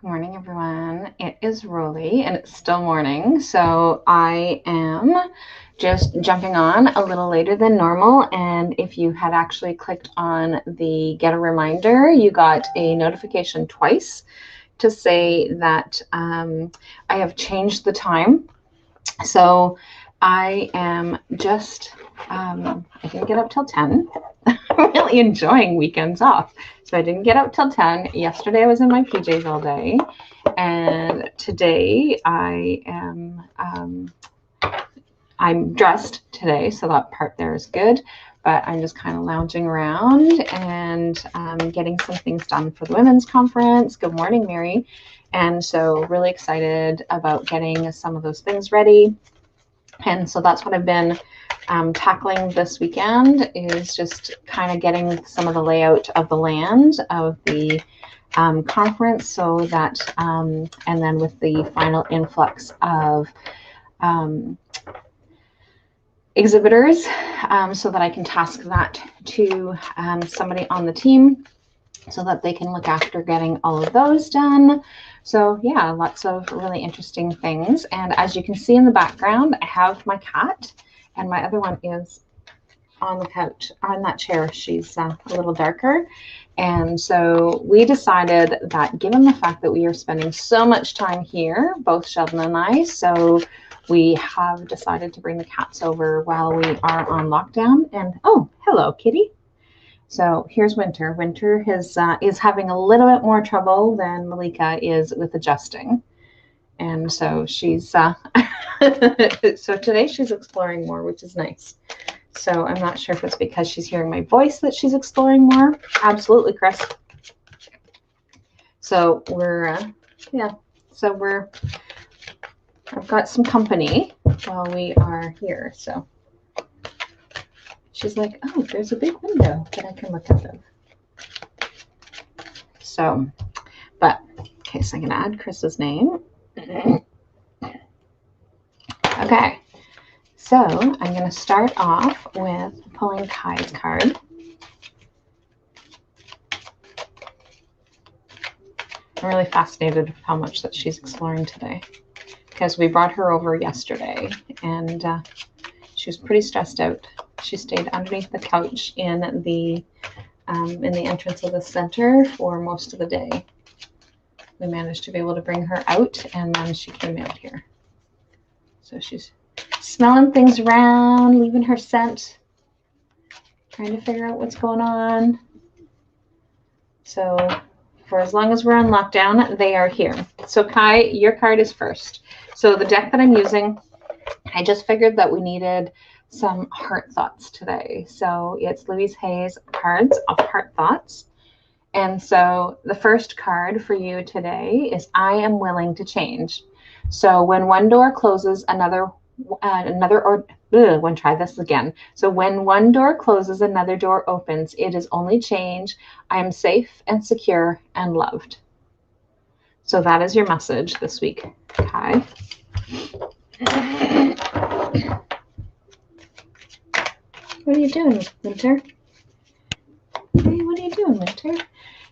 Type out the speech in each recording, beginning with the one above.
Good morning, everyone. It is Rollie, and it's still morning, so I am just jumping on a little later than normal. And if you had actually clicked on the get a reminder, you got a notification twice to say that I have changed the time. So I am just, I didn't get up till 10. I'm really enjoying weekends off. So I didn't get up till 10. Yesterday I was in my PJs all day. And today I'm dressed today, so that part there is good. But I'm just kind of lounging around and getting some things done for the women's conference. Good morning, Mary. And so really excited about getting some of those things ready. And so that's what I've been tackling this weekend, is just kind of getting some of the layout of the land of the conference, so that and then with the final influx of exhibitors, so that I can task that to somebody on the team so that they can look after getting all of those done. So yeah, lots of really interesting things. And as you can see in the background, I have my cat, and my other one is on the couch, on that chair. She's a little darker. And so we decided that, given the fact that we are spending so much time here, both Sheldon and I, so we have decided to bring the cats over while we are on lockdown. And oh, hello, kitty. So here's Winter. Winter is having a little bit more trouble than Malika is with adjusting. And so she's, so today she's exploring more, which is nice. So I'm not sure if it's because she's hearing my voice that she's exploring more. Absolutely, Chris. So I've got some company while we are here. So she's like, oh, there's a big window that I can look out of. So, but, okay, so I'm going to add Chris's name. Okay, so I'm going to start off with pulling Kai's card. I'm really fascinated with how much that she's exploring today, because we brought her over yesterday, and she was pretty stressed out. She stayed underneath the couch in the entrance of the center for most of the day. We managed to be able to bring her out, and then she came out here. So she's smelling things around, leaving her scent, trying to figure out what's going on. So for as long as we're on lockdown, they are here. So Kai, your card is first. So the deck that I'm using, I just figured that we needed some heart thoughts today. So it's Louise Hay's cards of heart thoughts. And so the first card for you today is I am willing to change. So when one door closes, try this again. So when one door closes, another door opens. It is only change. I am safe and secure and loved. So that is your message this week, Kai. What are you doing, Winter? Hey, what are you doing, Winter?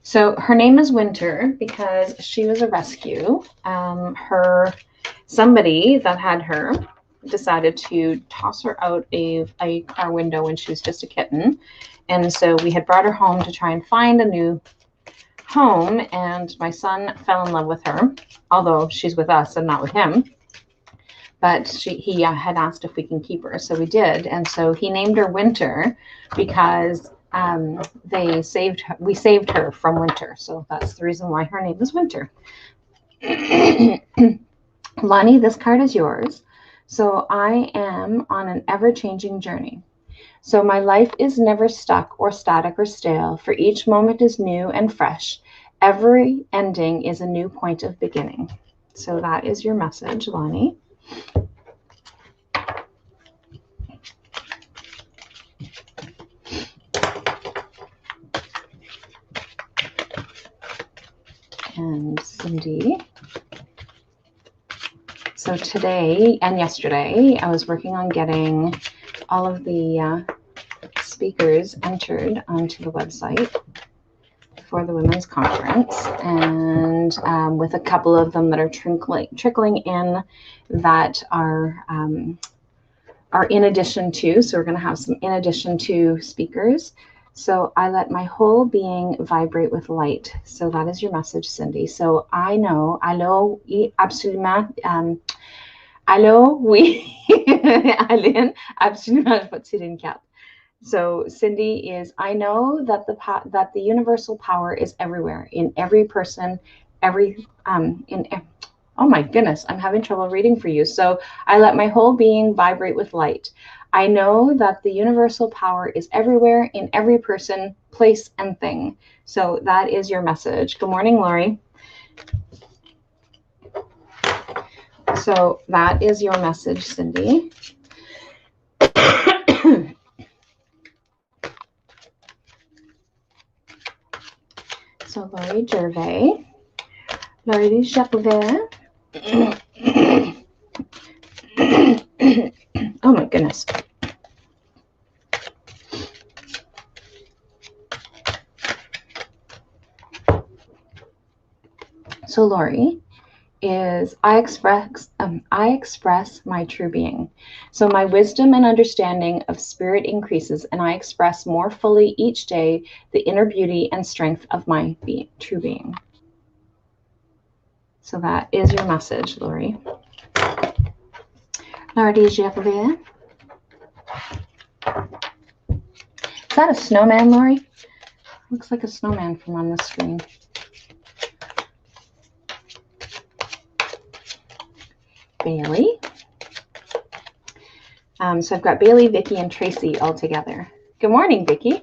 So her name is Winter because she was a rescue. Somebody that had her decided to toss her out of a car window when she was just a kitten. And so we had brought her home to try and find a new home. And my son fell in love with her, although she's with us and not with him. But he had asked if we can keep her. So we did. And so he named her Winter because we saved her from winter. So that's the reason why her name is Winter. Lonnie, this card is yours. So I am on an ever-changing journey. So my life is never stuck or static or stale, for each moment is new and fresh. Every ending is a new point of beginning. So that is your message, Lonnie. And Cindy. So today and yesterday, I was working on getting all of the speakers entered onto the website for the women's conference. And and with a couple of them that are trickling in that are in addition to. So we're going to have some in addition to speakers. So I let my whole being vibrate with light. So that is your message, Cindy. So I know, allô, absolument, allô, oui, Aline, absolument, je vais tirer une carte. So Cindy is, I know that the universal power is everywhere, in every person, oh my goodness, I'm having trouble reading for you. So I let my whole being vibrate with light. I know that the universal power is everywhere, in every person, place, and thing. So that is your message. Good morning, Lori. So that is your message, Cindy. So Lori Gervais. Lori Gervais. Oh my goodness. So Lori is, I express my true being. So my wisdom and understanding of spirit increases, and I express more fully each day the inner beauty and strength of my true being. So that is your message, Lori. Lori Gervais. Is that a snowman, Lori? Looks like a snowman from on the screen. Bailey. So I've got Bailey, Vicky, and Tracy all together. Good morning, Vicky.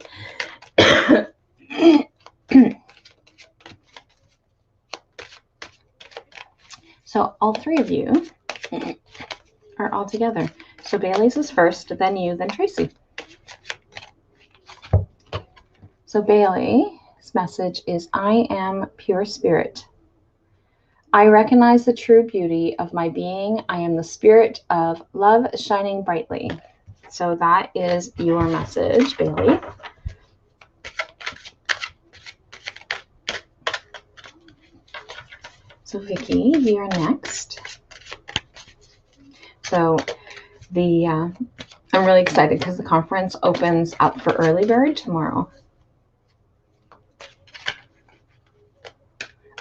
So all three of you are all together. So Bailey's is first, then you, then Tracy. So Bailey's message is, I am pure spirit. I recognize the true beauty of my being. I am the spirit of love shining brightly. So that is your message, Bailey. So Vicky, you are next. So I'm really excited because the conference opens up for early bird tomorrow.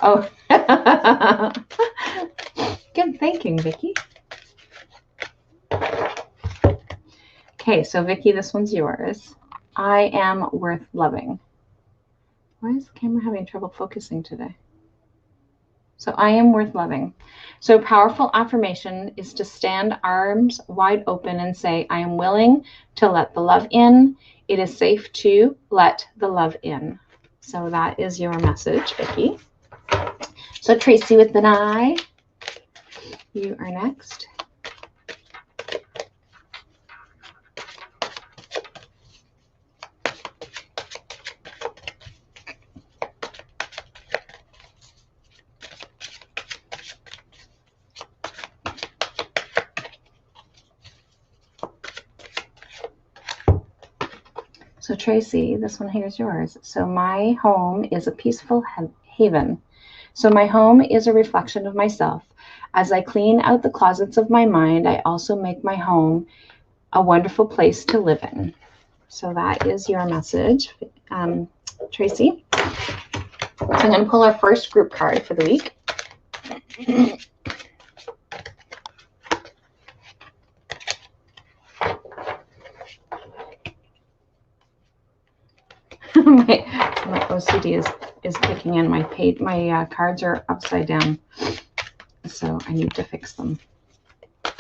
Oh, good thinking, Vicky. Okay, so Vicky, this one's yours. I am worth loving. Why is the camera having trouble focusing today? So I am worth loving. So powerful affirmation is to stand arms wide open and say, I am willing to let the love in. It is safe to let the love in. So that is your message, Vicky. So Tracy with an I, you are next. So Tracy, this one here is yours. So my home is a peaceful haven. So my home is a reflection of myself. As I clean out the closets of my mind, I also make my home a wonderful place to live in. So that is your message, Tracy. So I'm going to pull our first group card for the week. my OCD is kicking in. My cards are upside down, so I need to fix them. I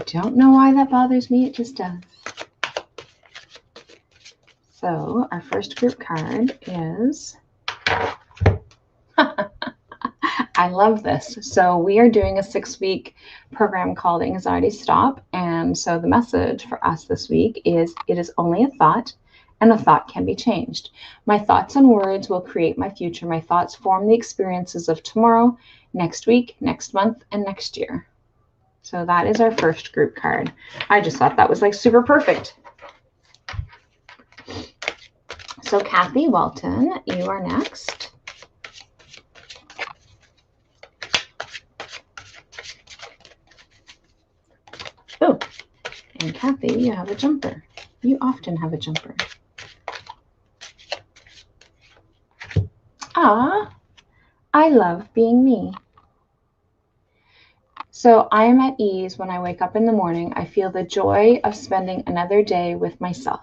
don't know why that bothers me. It just does. So our first group card is, I love this. So we are doing a 6-week program called Anxiety Stop. And so the message for us this week is, it is only a thought, and a thought can be changed. My thoughts and words will create my future. My thoughts form the experiences of tomorrow, next week, next month, and next year. So that is our first group card. I just thought that was like super perfect. So Kathy Walton, you are next. And Kathy, you have a jumper. You often have a jumper. Ah, I love being me. So I am at ease when I wake up in the morning. I feel the joy of spending another day with myself.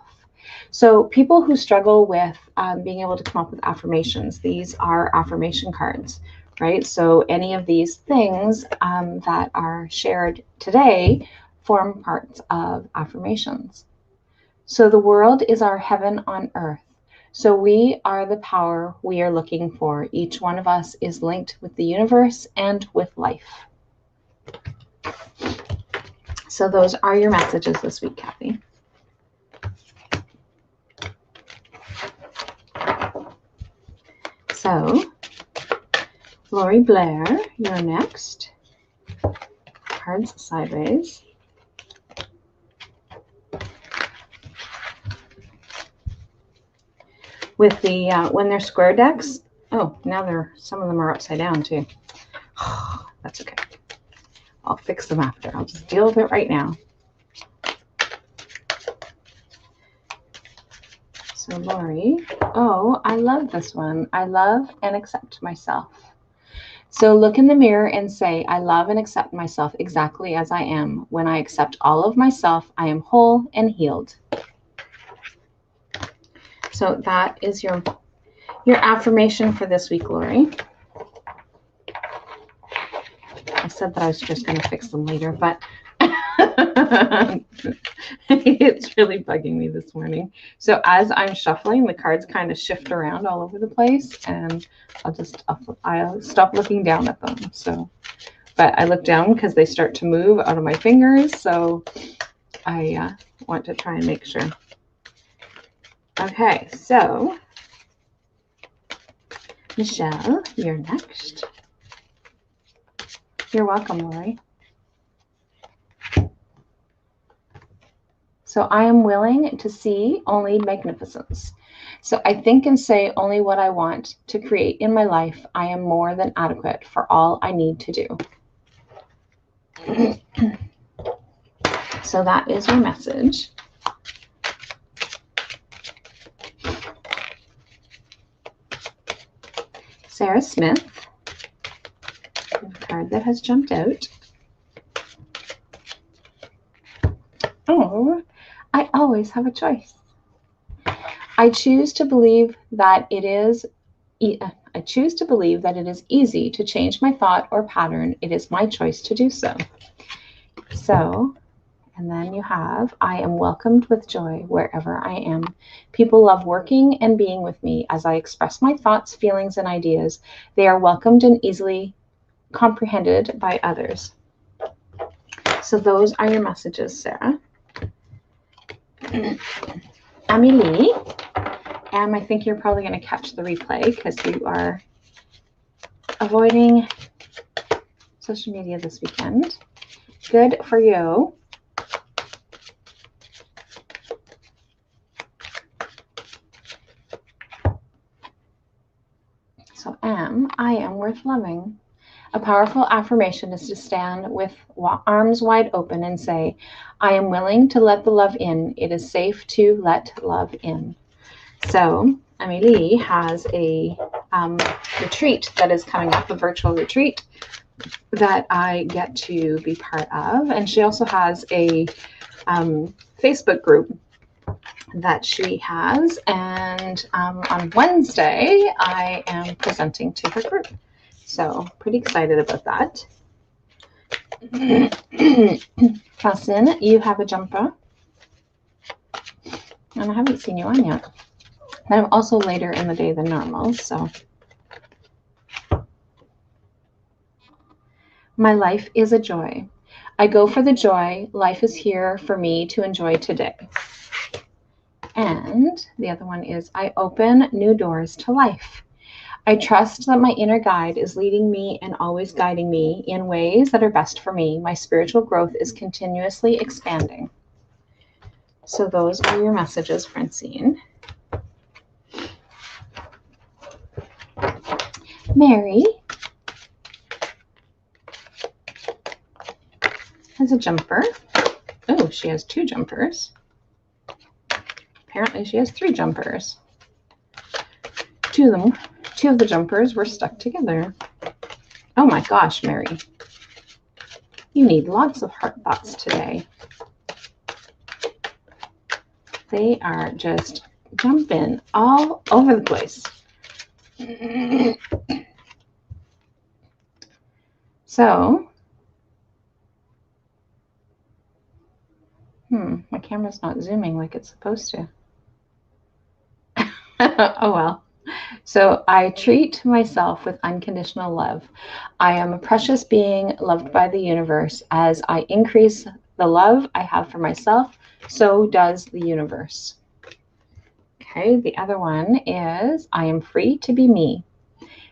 So people who struggle with being able to come up with affirmations, these are affirmation cards, right? So any of these things that are shared today form parts of affirmations. So the world is our heaven on earth. So we are the power we are looking for. Each one of us is linked with the universe and with life. So those are your messages this week, Kathy. So, Lori Blair, you're next. Cards sideways. With the, when they're square decks, oh, now some of them are upside down too. That's okay. I'll fix them after. I'll just deal with it right now. So Lori, oh, I love this one. I love and accept myself. So look in the mirror and say, I love and accept myself exactly as I am. When I accept all of myself, I am whole and healed. So that is your affirmation for this week, Lori. I said that I was just going to fix them later, but it's really bugging me this morning. So as I'm shuffling, the cards kind of shift around all over the place, and I'll stop looking down at them. So, but I look down because they start to move out of my fingers. So I want to try and make sure. Okay, so Michelle, you're next. You're welcome, Lori. So I am willing to see only magnificence. So I think and say only what I want to create in my life. I am more than adequate for all I need to do. So that is your message. Sarah Smith, a card that has jumped out. Oh, I always have a choice. I choose to believe that it is easy to change my thought or pattern. It is my choice to do so. So, and then you have, I am welcomed with joy wherever I am. People love working and being with me as I express my thoughts, feelings, and ideas. They are welcomed and easily comprehended by others. So those are your messages, Sarah. Amelie, I think you're probably going to catch the replay because you are avoiding social media this weekend. Good for you. So I am worth loving. A powerful affirmation is to stand with arms wide open and say, I am willing to let the love in. It is safe to let love in. So Amelie has a retreat that is coming up, a virtual retreat that I get to be part of. And she also has a Facebook group that she has. And on Wednesday, I am presenting to her group. So pretty excited about that. Fasin, you have a jumper. And I haven't seen you on yet. And I'm also later in the day than normal, so. My life is a joy. I go for the joy. Life is here for me to enjoy today. And the other one is, I open new doors to life. I trust that my inner guide is leading me and always guiding me in ways that are best for me. My spiritual growth is continuously expanding. So those are your messages, Francine. Mary has a jumper. Oh, she has 2 jumpers. Apparently she has 3 jumpers. 2 of the jumpers were stuck together. Oh my gosh, Mary. You need lots of heart thoughts today. They are just jumping all over the place. So, my camera's not zooming like it's supposed to. Oh well. So I treat myself with unconditional love. I am a precious being loved by the universe. As I increase the love I have for myself, so does the universe. Okay, the other one is I am free to be me.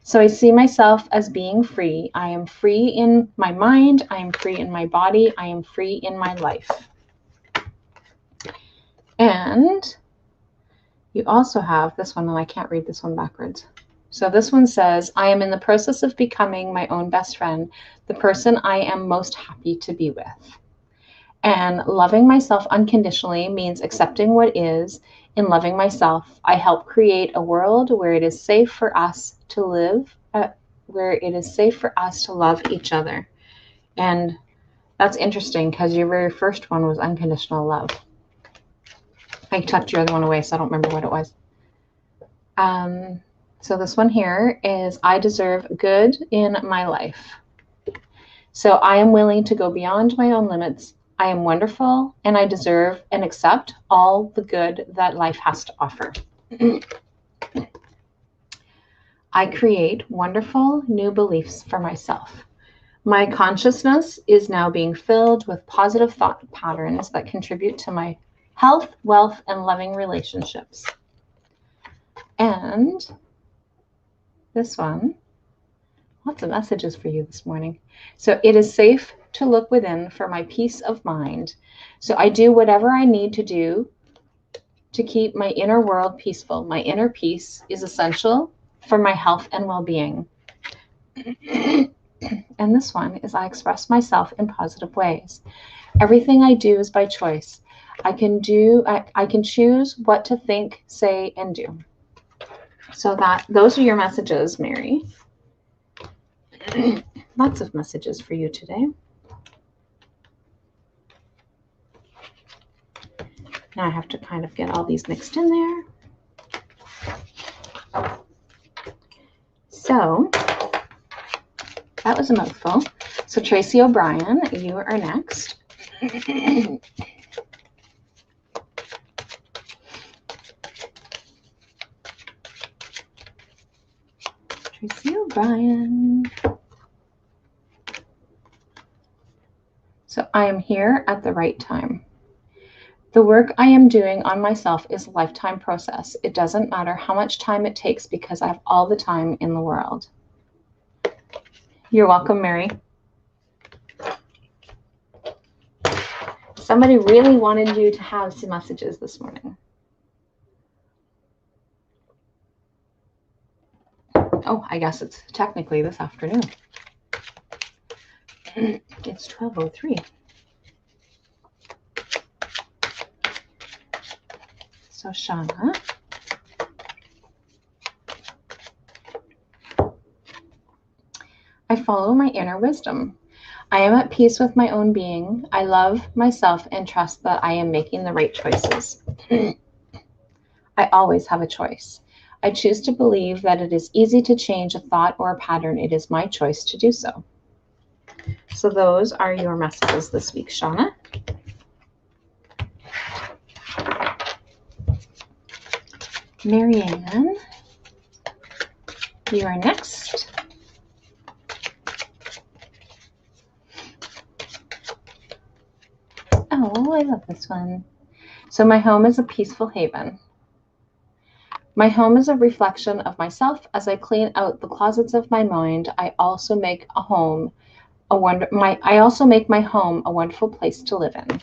So I see myself as being free. I am free in my mind. I am free in my body. I am free in my life. And you also have this one, and I can't read this one backwards. So this one says, I am in the process of becoming my own best friend, the person I am most happy to be with. And loving myself unconditionally means accepting what is. In loving myself, I help create a world where it is safe for us to live, where it is safe for us to love each other. And that's interesting because your very first one was unconditional love. I tucked your other one away, so I don't remember what it was. So this one here is I deserve good in my life. So I am willing to go beyond my own limits. I am wonderful, and I deserve and accept all the good that life has to offer. I create wonderful new beliefs for myself. My consciousness is now being filled with positive thought patterns that contribute to my health, wealth, and loving relationships. And this one, lots of messages for you this morning. So it is safe to look within for my peace of mind. So I do whatever I need to do to keep my inner world peaceful. My inner peace is essential for my health and well-being. And this one is I express myself in positive ways. Everything I do is by choice. I can choose what to think, say, and do. So those are your messages, Mary. Lots of messages for you today. Now I have to kind of get all these mixed in there. So that was a mouthful. So Tracy O'Brien, you are next. Tracy O'Brien. So I am here at the right time. The work I am doing on myself is a lifetime process. It doesn't matter how much time it takes because I have all the time in the world. You're welcome, Mary. Somebody really wanted you to have some messages this morning. Oh, I guess it's technically this afternoon. It's 12:03. So Shauna. I follow my inner wisdom. I am at peace with my own being. I love myself and trust that I am making the right choices. I always have a choice. I choose to believe that it is easy to change a thought or a pattern. It is my choice to do so. So those are your messages this week, Shauna. Marianne, you are next. Oh, I love this one. So my home is a peaceful haven. My home is a reflection of myself. As I clean out the closets of my mind, I also make my home a wonderful place to live in.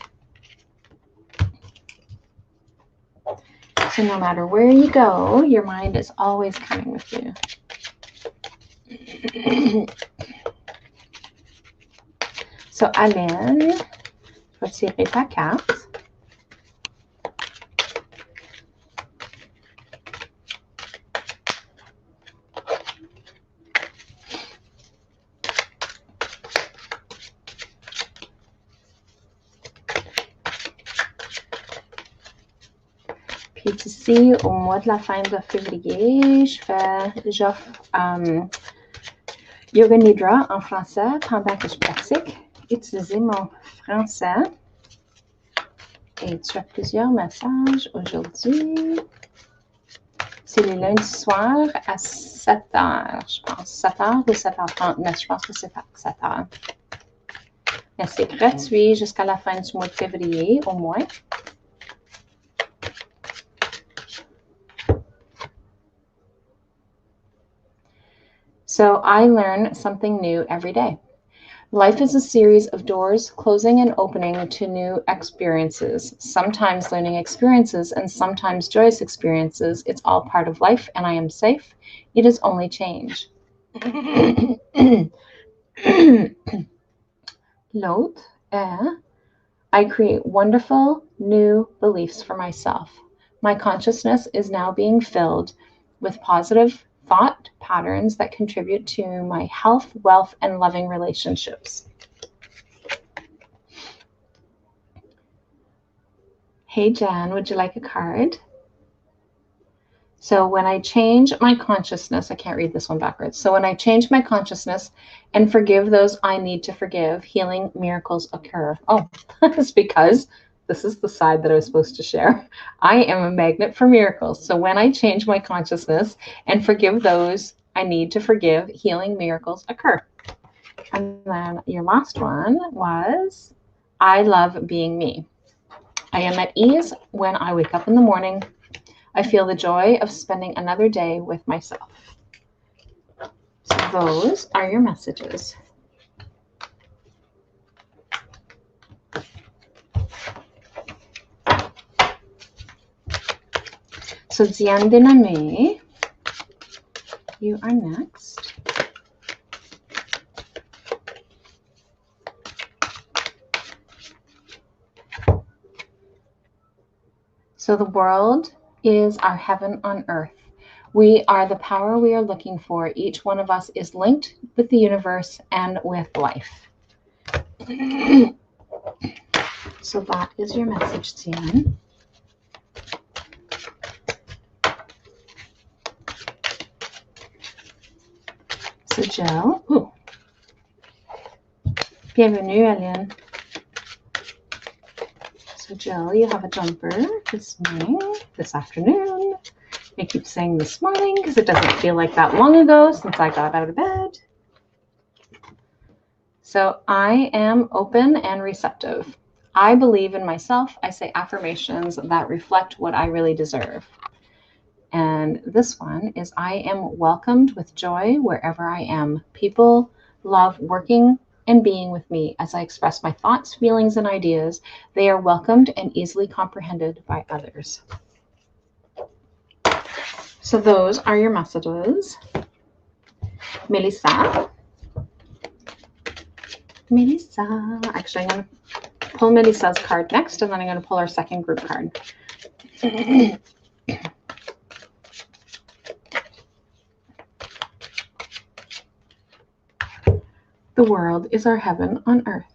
So no matter where you go, your mind is always coming with you. So Alan vais tirer ta carte. Puis ici, au mois de la fin de février, j'offre Yoga Nidra en français pendant que je pratique. Utilisez mon français. Et tu as plusieurs messages aujourd'hui. C'est le lundi soir à 7h, je pense. 7h ou 7h30, mais je pense que c'est à 7h. Mais c'est gratuit jusqu'à la fin du mois de février, au moins. So I learn something new every day. Life is a series of doors closing and opening to new experiences, sometimes learning experiences and sometimes joyous experiences. It's all part of life and I am safe. It is only change. L'autre est, I create wonderful new beliefs for myself. My consciousness is now being filled with positive thought patterns that contribute to my health, wealth, and loving relationships. Hey, Jan, would you like a card? So when I change my consciousness, I can't read this one backwards. So when I change my consciousness and forgive those I need to forgive, healing miracles occur. Oh, that's because this is the side that I was supposed to share. I am a magnet for miracles. So when I change my consciousness and forgive those I need to forgive, healing miracles occur. And then your last one was, I love being me. I am at ease when I wake up in the morning. I feel the joy of spending another day with myself. So those are your messages. So Diane Dename, you are next. So the world is our heaven on earth. We are the power we are looking for. Each one of us is linked with the universe and with life. So that is your message, Tian. So Jill, bienvenue Aline. So Jill, you have a jumper this morning, this afternoon. I keep saying this morning because it doesn't feel like that long ago since I got out of bed. So I am open and receptive. I believe in myself. I say affirmations that reflect what I really deserve. And this one is, I am welcomed with joy wherever I am. People love working and being with me as I express my thoughts, feelings, and ideas. They are welcomed and easily comprehended by others. So those are your messages. Melissa. Melissa. Actually, I'm going to pull Melissa's card next, and then I'm going to pull our second group card. The world is our heaven on earth.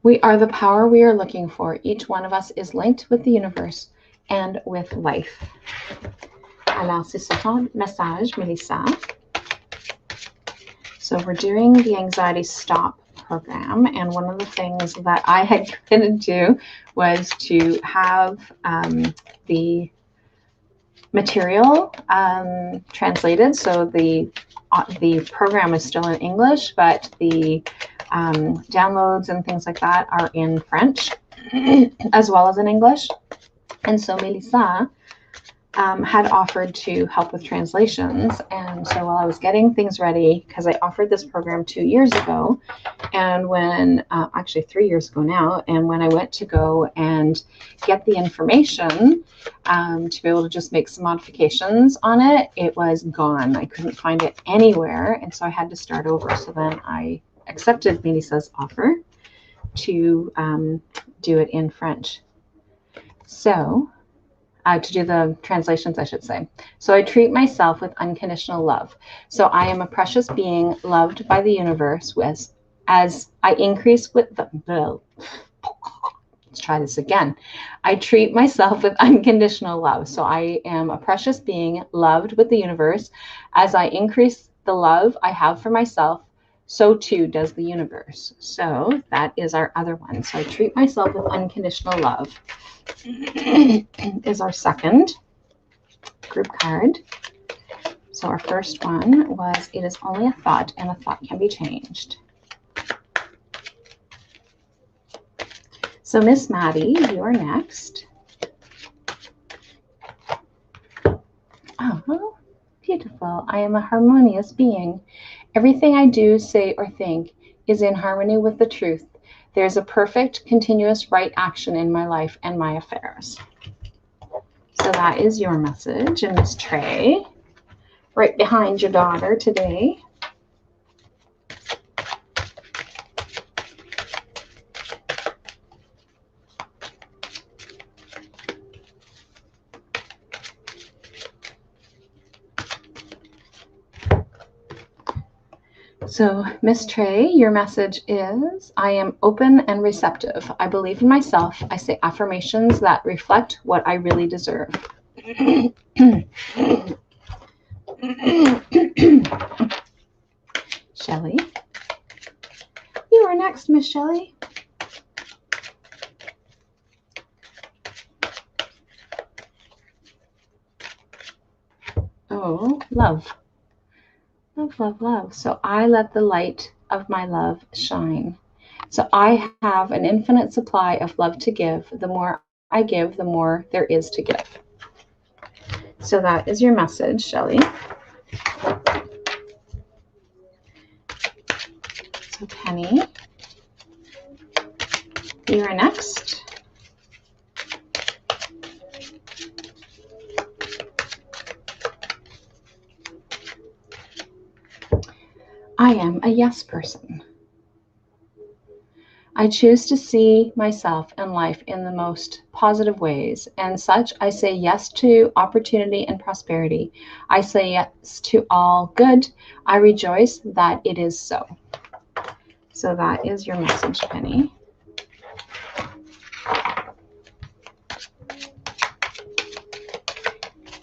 We are the power we are looking for. Each one of us is linked with the universe and with life. Alors, c'est ça ton message, Melissa. So we're doing the Anxiety Stop program, and one of the things that I had committed to was to have the material translated. So the program is still in English, but the downloads and things like that are in French as well as in English. And so Melissa had offered to help with translations. And so while I was getting things ready, because I offered this program 2 years ago, and when, actually 3 years ago now, and when I went to go and get the information to be able to just make some modifications on it, it was gone. I couldn't find it anywhere, and so I had to start over. So then I accepted Melissa's offer. to do it in French. So, to do the translations, I should say. So I treat myself with unconditional love. So I am a precious being loved by the universe as I increase with the let's try this again. I treat myself with unconditional love. So I am a precious being loved with the universe. As I increase the love I have for myself, so too does the universe. So that is our other one. So I treat myself with unconditional love is our second group card. So our first one was, it is only a thought and a thought can be changed. So Miss Maddie, you are next. Oh, beautiful. I am a harmonious being. Everything I do, say, or think is in harmony with the truth. There's a perfect, continuous right action in my life and my affairs. So that is your message. And Miss Trey, right behind your daughter today. So, Miss Trey, your message is, I am open and receptive. I believe in myself. I say affirmations that reflect what I really deserve. Shelley, you are next, Miss Shelley. Oh, love. Love, love, love. So I let the light of my love shine. So I have an infinite supply of love to give. The more I give, the more there is to give. So that is your message, Shelley. So Penny, you are next. I am a yes person. I choose to see myself and life in the most positive ways, and such I say yes to opportunity and prosperity. I say yes to all good. I rejoice that it is so. So that is your message, Penny.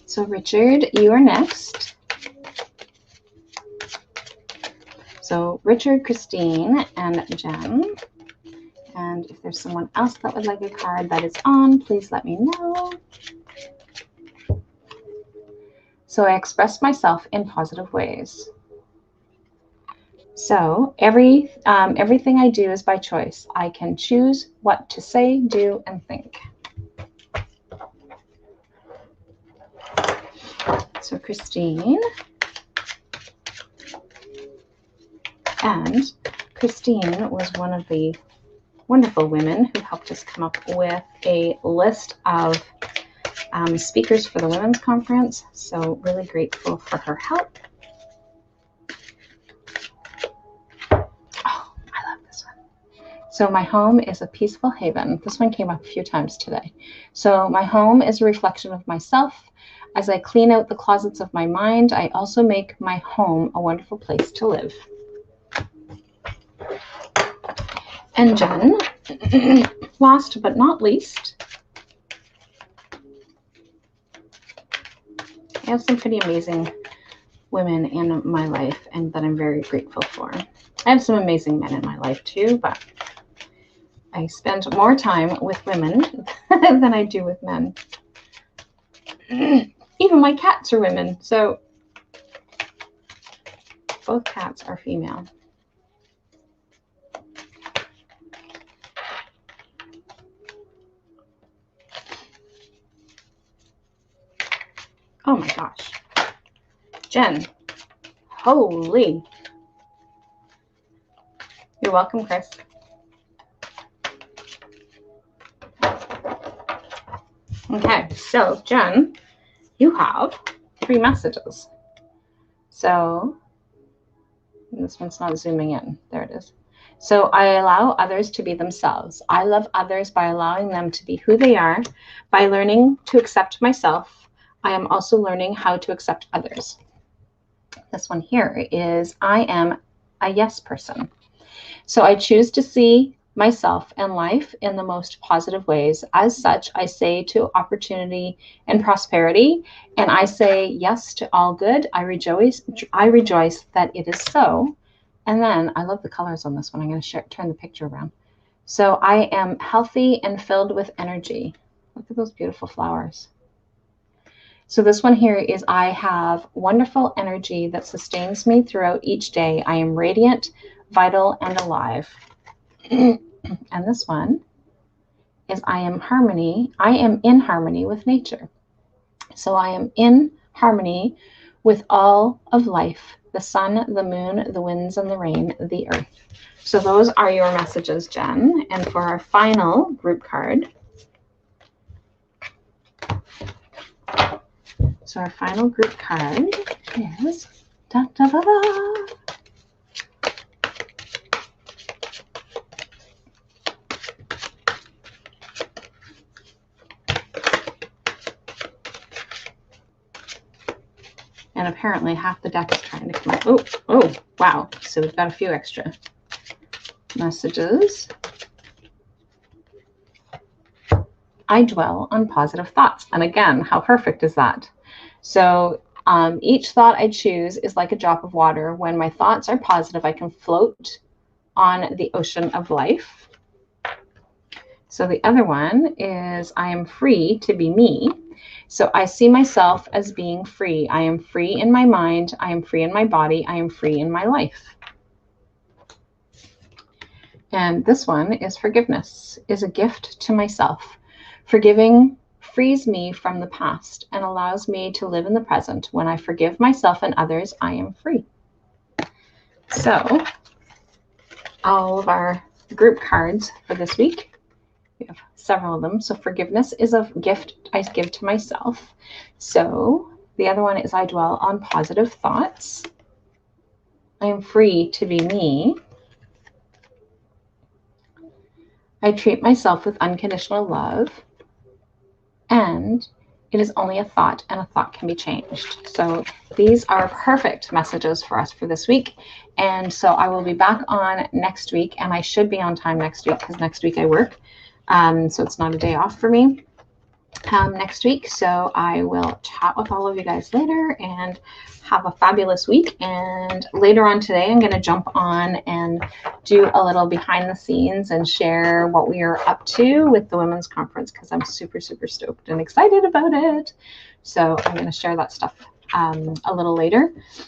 So Richard, you are next. So Richard, Christine, and Jen. And if there's someone else that would like a card that is on, please let me know. So I express myself in positive ways. So everything I do is by choice. I can choose what to say, do, and think. So Christine. And Christine was one of the wonderful women who helped us come up with a list of speakers for the Women's Conference. So really grateful for her help. Oh, I love this one. So my home is a peaceful haven. This one came up a few times today. So my home is a reflection of myself. As I clean out the closets of my mind, I also make my home a wonderful place to live. And Jen, last but not least, I have some pretty amazing women in my life and that I'm very grateful for. I have some amazing men in my life too, but I spend more time with women than I do with men. Even my cats are women, so both cats are female. Oh my gosh. Jen, holy. You're welcome, Chris. Okay, so Jen, you have 3 messages. So this one's not zooming in. There it is. So I allow others to be themselves. I love others by allowing them to be who they are. By learning to accept myself, I am also learning how to accept others. This one here is I am a yes person. So I choose to see myself and life in the most positive ways. As such, I say to opportunity and prosperity, and I say yes to all good. I rejoice that it is so. And then I love the colors on this one. I'm going to turn the picture around. So I am healthy and filled with energy. Look at those beautiful flowers. So this one here is I have wonderful energy that sustains me throughout each day. I am radiant, vital, and alive. And this one is I am in harmony with nature. So I am in harmony with all of life, the sun, the moon, the winds, and the rain, the earth. So those are your messages, Jen. And for our final group card, so our final group card is da, da, da, da. And apparently half the deck is trying to come out. Oh, wow. So we've got a few extra messages. I dwell on positive thoughts. And again, how perfect is that? So each thought I choose is like a drop of water. When my thoughts are positive, I can float on the ocean of life. So the other one is I am free to be me. So I see myself as being free. I am free in my mind. I am free in my body. I am free in my life. And this one is forgiveness is a gift to myself. Forgiving frees me from the past and allows me to live in the present. When I forgive myself and others, I am free. So all of our group cards for this week, we have several of them. So forgiveness is a gift I give to myself. So the other one is I dwell on positive thoughts. I am free to be me. I treat myself with unconditional love. And it is only a thought, and a thought can be changed. So these are perfect messages for us for this week. And so I will be back on next week, and I should be on time next week because next week I work. So it's not a day off for me next week. So I will chat with all of you guys later and have a fabulous week. And later on today, I'm going to jump on and do a little behind the scenes and share what we are up to with the women's conference because I'm super, super stoked and excited about it. So I'm going to share that stuff a little later.